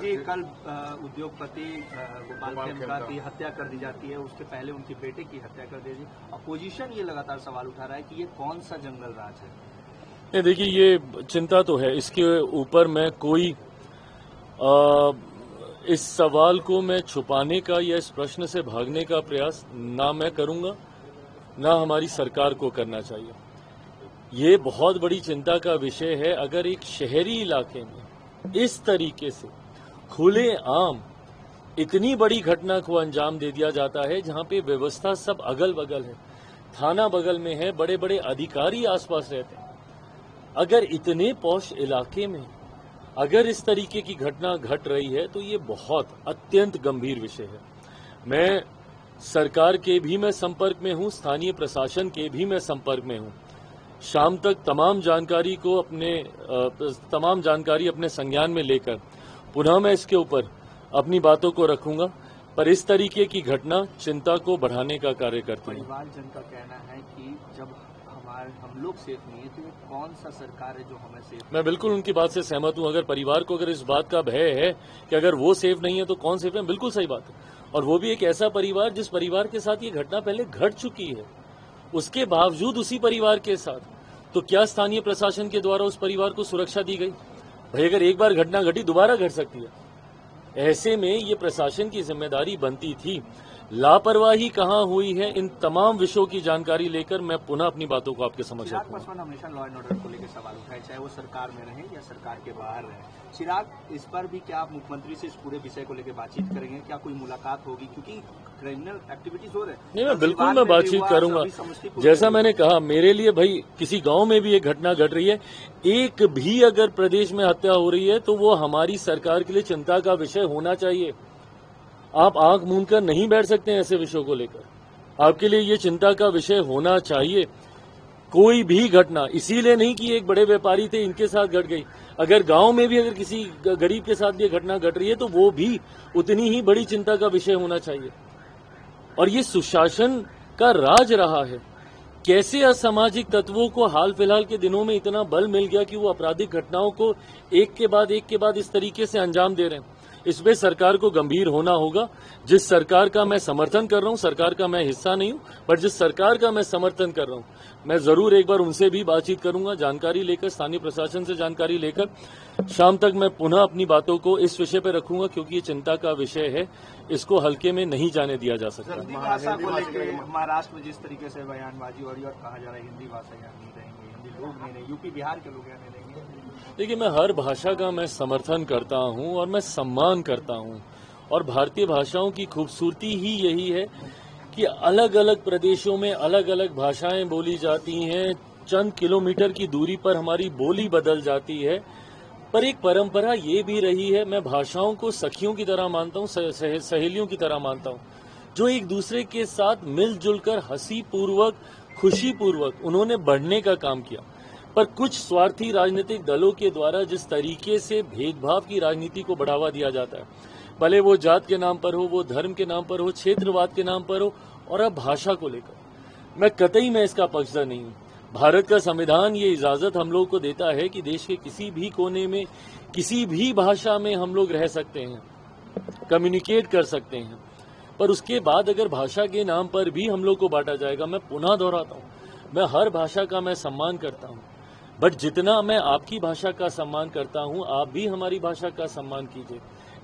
जी, कल उद्योगपति गोपाल खेमका की हत्या कर दी जाती है, उसके पहले उनके बेटे की हत्या कर दी। अपोजिशन ये लगातार सवाल उठा रहा है कि ये कौन सा जंगल राज है। नहीं, देखिए, ये चिंता तो है, इसके ऊपर मैं कोई इस सवाल को मैं छुपाने का या इस प्रश्न से भागने का प्रयास ना मैं करूंगा, ना हमारी सरकार को करना चाहिए। ये बहुत बड़ी चिंता का विषय है। अगर एक शहरी इलाके में इस तरीके से खुले आम इतनी बड़ी घटना को अंजाम दे दिया जाता है, जहां पे व्यवस्था सब अगल बगल है, थाना बगल में है, बड़े बड़े अधिकारी आसपास रहते हैं, अगर इतने पॉश इलाके में अगर इस तरीके की घटना घट रही है तो ये बहुत अत्यंत गंभीर विषय है। मैं सरकार के भी मैं संपर्क में हूं, स्थानीय प्रशासन के भी मैं संपर्क में हूं। शाम तक तमाम जानकारी अपने संज्ञान में लेकर पुनः मैं इसके ऊपर अपनी बातों को रखूंगा, पर इस तरीके की घटना चिंता को बढ़ाने का कार्य करती है। परिवारजन का कहना है कि जब हम लोग सेफ नहीं है तो ये कौन सा सरकार है जो हमें सेफ। मैं बिल्कुल उनकी बात से सहमत हूं। अगर परिवार को अगर इस बात का भय है कि अगर वो सेफ नहीं है तो कौन सेफ है, बिल्कुल सही बात है। और वो भी एक ऐसा परिवार जिस परिवार के साथ ये घटना पहले घट चुकी है, उसके बावजूद उसी परिवार के साथ तो क्या स्थानीय प्रशासन के द्वारा उस परिवार को सुरक्षा दी गई? भाई, अगर एक बार घटना घटी दोबारा घट सकती है। ऐसे में ये प्रशासन की जिम्मेदारी बनती थी। लापरवाही कहां हुई है, इन तमाम विषयों की जानकारी लेकर मैं पुनः अपनी बातों को आपके समझ चिराग पासवान हमेशा लॉ एंड ऑर्डर को लेकर सवाल उठाए, चाहे वो सरकार में रहे या सरकार के बाहर रहे। चिराग, इस पर भी क्या आप मुख्यमंत्री से इस पूरे विषय को लेकर बातचीत करेंगे? क्या कोई मुलाकात होगी? क्योंकि क्रिमिनल एक्टिविटीज हो रहे हैं। नहीं, मैं बिल्कुल मैं बातचीत करूंगा। जैसा मैंने कहा, मेरे लिए भाई किसी गांव में भी एक घटना घट रही है, एक भी अगर प्रदेश में हत्या हो रही है तो वो हमारी सरकार के लिए चिंता का विषय होना चाहिए। आप आंख मूंद कर नहीं बैठ सकते हैं ऐसे विषयों को लेकर, आपके लिए ये चिंता का विषय होना चाहिए। कोई भी घटना इसीलिए नहीं कि एक बड़े व्यापारी थे इनके साथ घट गई, अगर गांव में भी अगर किसी गरीब के साथ ये घटना घट रही है तो वो भी उतनी ही बड़ी चिंता का विषय होना चाहिए। और ये सुशासन का राज रहा है। कैसे असामाजिक तत्वों को हाल फिलहाल के दिनों में इतना बल मिल गया कि वो आपराधिक घटनाओं को एक के बाद इस तरीके से अंजाम दे रहे हैं। इसमें सरकार को गंभीर होना होगा। जिस सरकार का मैं समर्थन कर रहा हूं, सरकार का मैं हिस्सा नहीं हूं, पर जिस सरकार का मैं समर्थन कर रहा हूं, मैं जरूर एक बार उनसे भी बातचीत करूंगा, जानकारी लेकर, स्थानीय प्रशासन से जानकारी लेकर। शाम तक मैं पुनः अपनी बातों को इस विषय पर रखूंगा, क्योंकि ये चिंता का विषय है, इसको हल्के में नहीं जाने दिया जा सकता। महाराष्ट्र में जिस तरीके से बयानबाजी और कहा जा रहा है हिंदी भाषा यहाँ नहीं रहेंगे, हिंदी लोग नहीं रहेंगे, यूपी बिहार के लोग यहाँ नहीं रहेंगे। देखिए, मैं हर भाषा का मैं समर्थन करता हूं और मैं सम्मान करता हूं, और भारतीय भाषाओं की खूबसूरती ही यही है कि अलग अलग प्रदेशों में अलग अलग भाषाएं बोली जाती हैं, चंद किलोमीटर की दूरी पर हमारी बोली बदल जाती है, पर एक परंपरा ये भी रही है। मैं भाषाओं को सखियों की तरह मानता हूं, सहेलियों की तरह मानता हूं, जो एक दूसरे के साथ मिलजुल कर हंसी पूर्वक, खुशी पूर्वक उन्होंने बढ़ने का काम किया। पर कुछ स्वार्थी राजनीतिक दलों के द्वारा जिस तरीके से भेदभाव की राजनीति को बढ़ावा दिया जाता है, भले वो जात के नाम पर हो, वो धर्म के नाम पर हो, क्षेत्रवाद के नाम पर हो, और अब भाषा को लेकर, मैं कतई मैं इसका पक्षधर नहीं हूं। भारत का संविधान ये इजाजत हम लोग को देता है कि देश के किसी भी कोने में किसी भी भाषा में हम लोग रह सकते हैं, कम्युनिकेट कर सकते हैं, पर उसके बाद अगर भाषा के नाम पर भी हम लोग को बांटा जाएगा, मैं पुनः दोहराता हूं, मैं हर भाषा का मैं सम्मान करता हूं, बट जितना मैं आपकी भाषा का सम्मान करता हूं, आप भी हमारी भाषा का सम्मान कीजिए।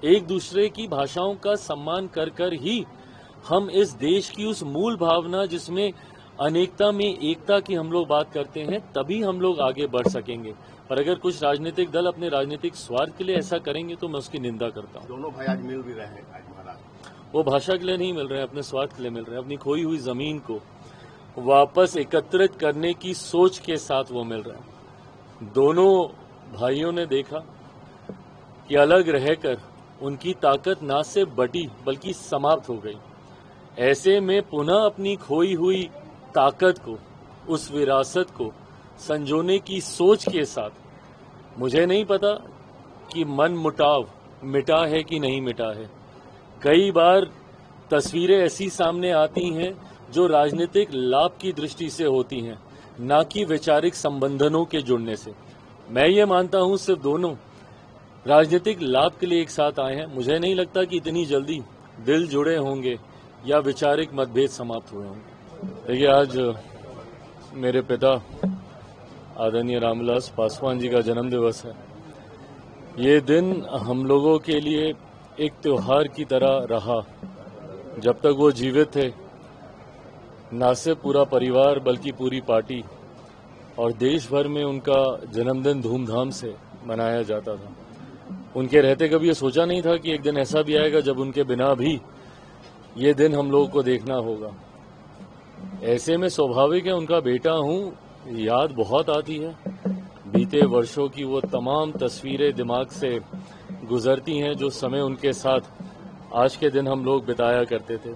एक दूसरे की भाषाओं का सम्मान कर कर ही हम इस देश की उस मूल भावना, जिसमें अनेकता में एकता की हम लोग बात करते हैं, तभी हम लोग आगे बढ़ सकेंगे। पर अगर कुछ राजनीतिक दल अपने राजनीतिक स्वार्थ के लिए ऐसा करेंगे तो मैं उसकी निंदा करता हूं। दोनों भाई आज मिल भी रहे हैं, आज महाराज वो भाषा के लिए नहीं मिल रहे हैं, अपने स्वार्थ के लिए मिल रहे हैं। अपनी खोई हुई जमीन को वापस एकत्रित करने की सोच के साथ वो मिल रहे हैं। दोनों भाइयों ने देखा कि अलग रहकर उनकी ताकत ना सिर्फ बढ़ी बल्कि समाप्त हो गई। ऐसे में पुनः अपनी खोई हुई ताकत को, उस विरासत को संजोने की सोच के साथ, मुझे नहीं पता कि मन मुटाव मिटा है कि नहीं मिटा है। कई बार तस्वीरें ऐसी सामने आती हैं जो राजनीतिक लाभ की दृष्टि से होती हैं, ना कि वैचारिक संबंधनों के जुड़ने से। मैं ये मानता हूं सिर्फ दोनों राजनीतिक लाभ के लिए एक साथ आए हैं। मुझे नहीं लगता कि इतनी जल्दी दिल जुड़े होंगे या वैचारिक मतभेद समाप्त हुए होंगे। देखिए, आज मेरे पिता आदरणीय रामविलास पासवान जी का जन्म दिवस है। ये दिन हम लोगों के लिए एक त्योहार की तरह रहा। जब तक वो जीवित थे, न सिर्फ पूरा परिवार बल्कि पूरी पार्टी और देश भर में उनका जन्मदिन धूमधाम से मनाया जाता था। उनके रहते कभी ये सोचा नहीं था कि एक दिन ऐसा भी आएगा जब उनके बिना भी ये दिन हम लोगों को देखना होगा। ऐसे में स्वाभाविक है, उनका बेटा हूं, याद बहुत आती है। बीते वर्षों की वो तमाम तस्वीरें दिमाग से गुजरती हैं जो समय उनके साथ आज के दिन हम लोग बिताया करते थे।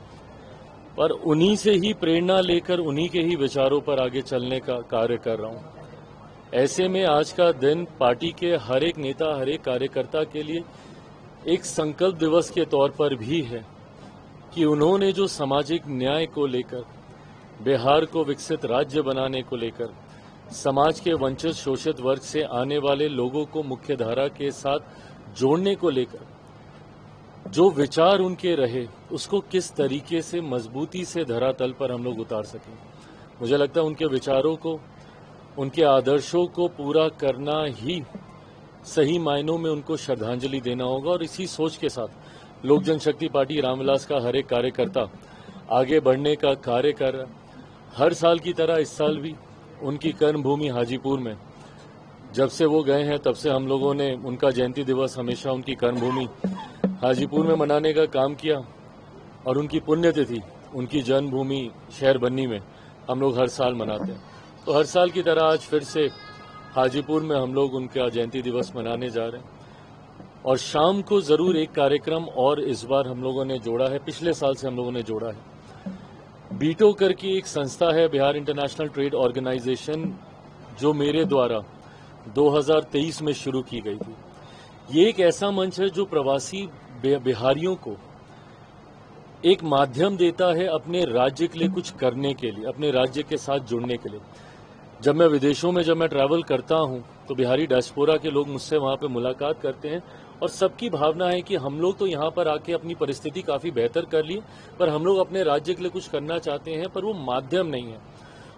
पर उन्हीं से ही प्रेरणा लेकर उन्हीं के ही विचारों पर आगे चलने का कार्य कर रहा हूं। ऐसे में आज का दिन पार्टी के हर एक नेता, हर एक कार्यकर्ता के लिए एक संकल्प दिवस के तौर पर भी है कि उन्होंने जो सामाजिक न्याय को लेकर, बिहार को विकसित राज्य बनाने को लेकर, समाज के वंचित शोषित वर्ग से आने वाले लोगों को मुख्यधारा के साथ जोड़ने को लेकर जो विचार उनके रहे, उसको किस तरीके से मजबूती से धरातल पर हम लोग उतार सकें। मुझे लगता है उनके विचारों को, उनके आदर्शों को पूरा करना ही सही मायनों में उनको श्रद्धांजलि देना होगा। और इसी सोच के साथ लोक जनशक्ति पार्टी रामविलास का हर एक कार्यकर्ता आगे बढ़ने का कार्य कर रहा है। हर साल की तरह इस साल भी उनकी कर्मभूमि हाजीपुर में जब से वो गए हैं तब से हम लोगों ने उनका जयंती दिवस हमेशा उनकी कर्मभूमि हाजीपुर में मनाने का काम किया। और उनकी पुण्यतिथि, उनकी जन्मभूमि शहर बन्नी में हम लोग हर साल मनाते हैं। तो हर साल की तरह आज फिर से हाजीपुर में हम लोग उनका जयंती दिवस मनाने जा रहे हैं। और शाम को जरूर एक कार्यक्रम और इस बार हम लोगों ने जोड़ा है, पिछले साल से हम लोगों ने जोड़ा है। बीटो करके एक संस्था है, बिहार इंटरनेशनल ट्रेड ऑर्गेनाइजेशन, जो मेरे द्वारा 2023 में शुरू की गई थी। ये एक ऐसा मंच है जो प्रवासी बिहारियों को एक माध्यम देता है अपने राज्य के लिए कुछ करने के लिए, अपने राज्य के साथ जुड़ने के लिए। जब मैं विदेशों में ट्रैवल करता हूं तो बिहारी डायस्पोरा के लोग मुझसे वहां पे मुलाकात करते हैं और सबकी भावना है कि हम लोग तो यहां पर आके अपनी परिस्थिति काफी बेहतर कर ली, पर हम लोग अपने राज्य के लिए कुछ करना चाहते हैं, पर वो माध्यम नहीं है।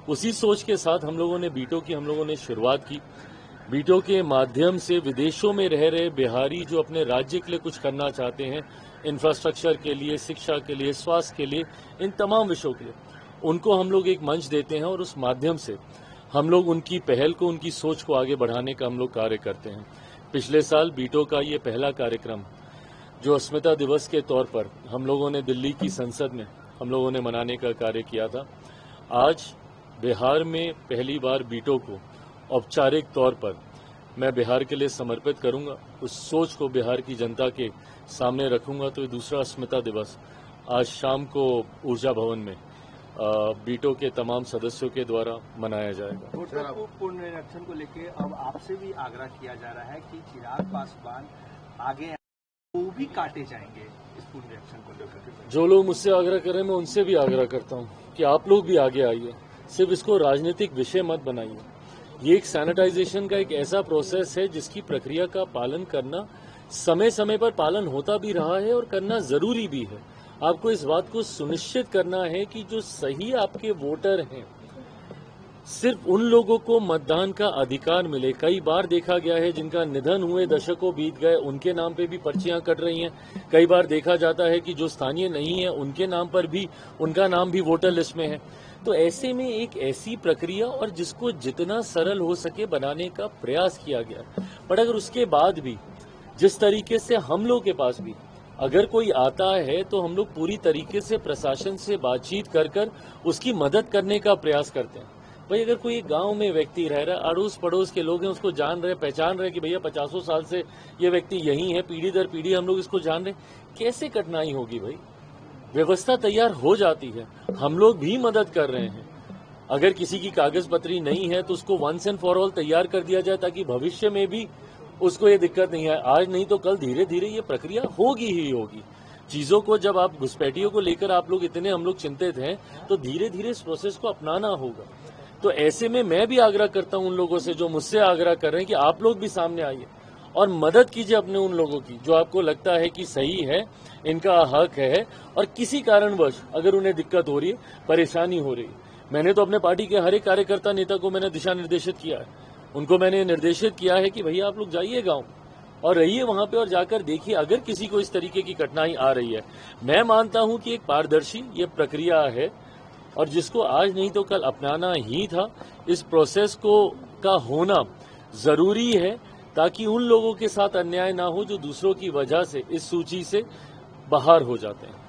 उसी सोच के साथ हम लोगों ने बीटो की शुरुआत की। बीटो के माध्यम से विदेशों में रह रहे बिहारी जो अपने राज्य के लिए कुछ करना चाहते हैं, इंफ्रास्ट्रक्चर के लिए, शिक्षा के लिए, स्वास्थ्य के लिए, इन तमाम विषयों के लिए, उनको हम लोग एक मंच देते हैं और उस माध्यम से हम लोग उनकी पहल को, उनकी सोच को आगे बढ़ाने का हम लोग कार्य करते हैं। पिछले साल बीटो का ये पहला कार्यक्रम जो अस्मिता दिवस के तौर पर हम लोगों ने दिल्ली की संसद में हम लोगों ने मनाने का कार्य किया था। आज बिहार में पहली बार बीटो को औपचारिक तौर पर मैं बिहार के लिए समर्पित करूंगा, उस सोच को बिहार की जनता के सामने रखूंगा। तो ये दूसरा अस्मिता दिवस आज शाम को ऊर्जा भवन में बीटो के तमाम सदस्यों के द्वारा मनाया जाएगा। वोटों को पुनरीक्षण को लेकर अब आपसे भी आग्रह किया जा रहा है कि चिराग पासवान आगे वो भी काटे जाएंगे इस पुनरीक्षण को लेकर। जो लोग मुझसे आग्रह करें, मैं उनसे भी आग्रह करता हूं कि आप लोग भी आगे आइए, सिर्फ इसको राजनीतिक विषय मत बनाइए। ये एक सैनिटाइजेशन का एक ऐसा प्रोसेस है जिसकी प्रक्रिया का पालन करना समय समय पर पालन होता भी रहा है और करना जरूरी भी है। आपको इस बात को सुनिश्चित करना है कि जो सही आपके वोटर हैं, सिर्फ उन लोगों को मतदान का अधिकार मिले। कई बार देखा गया है जिनका निधन हुए, दशकों बीत गए, उनके नाम पे भी पर्चियां कट रही हैं। कई बार देखा जाता है कि जो स्थानीय नहीं है उनके नाम पर भी, उनका नाम भी वोटर लिस्ट में है। तो ऐसे में एक ऐसी प्रक्रिया और जिसको जितना सरल हो सके बनाने का प्रयास किया गया। पर अगर उसके बाद भी जिस तरीके से हम लोग के पास भी अगर कोई आता है तो हम लोग पूरी तरीके से प्रशासन से बातचीत कर उसकी मदद करने का प्रयास करते हैं। भाई, अगर कोई गांव में व्यक्ति रह रहा है, अड़ोस पड़ोस के लोग हैं, उसको जान रहे, पहचान रहे कि भैया 50 साल से ये व्यक्ति यही है, पीढ़ी दर पीढ़ी हम लोग इसको जान रहे, कैसे कठिनाई होगी भाई? व्यवस्था तैयार हो जाती है, हम लोग भी मदद कर रहे हैं। अगर किसी की कागज पत्री नहीं है तो उसको वंस एंड फॉर ऑल तैयार कर दिया जाए ताकि भविष्य में भी उसको ये दिक्कत नहीं है। आज नहीं तो कल धीरे धीरे ये प्रक्रिया होगी ही होगी। चीजों को जब आप घुसपैठियों को लेकर आप लोग इतने हम लोग चिंतित हैं तो धीरे धीरे इस प्रोसेस को अपनाना होगा। तो ऐसे में मैं भी आग्रह करता हूं उन लोगों से जो मुझसे आग्रह कर रहे हैं कि आप लोग भी सामने आइए और मदद कीजिए अपने उन लोगों की जो आपको लगता है कि सही है, इनका हक है, और किसी कारणवश अगर उन्हें दिक्कत हो रही है, परेशानी हो रही है। मैंने तो अपने पार्टी के हर एक कार्यकर्ता नेता को मैंने दिशा निर्देशित किया है। उनको मैंने निर्देशित किया है कि भैया आप लोग जाइए गांव और रहिए वहां पे और जाकर देखिए अगर किसी को इस तरीके की कठिनाई आ रही है। मैं मानता हूं कि एक पारदर्शी ये प्रक्रिया है और जिसको आज नहीं तो कल अपनाना ही था। इस प्रोसेस का होना जरूरी है ताकि उन लोगों के साथ अन्याय ना हो जो दूसरों की वजह से इस सूची से बाहर हो जाते हैं।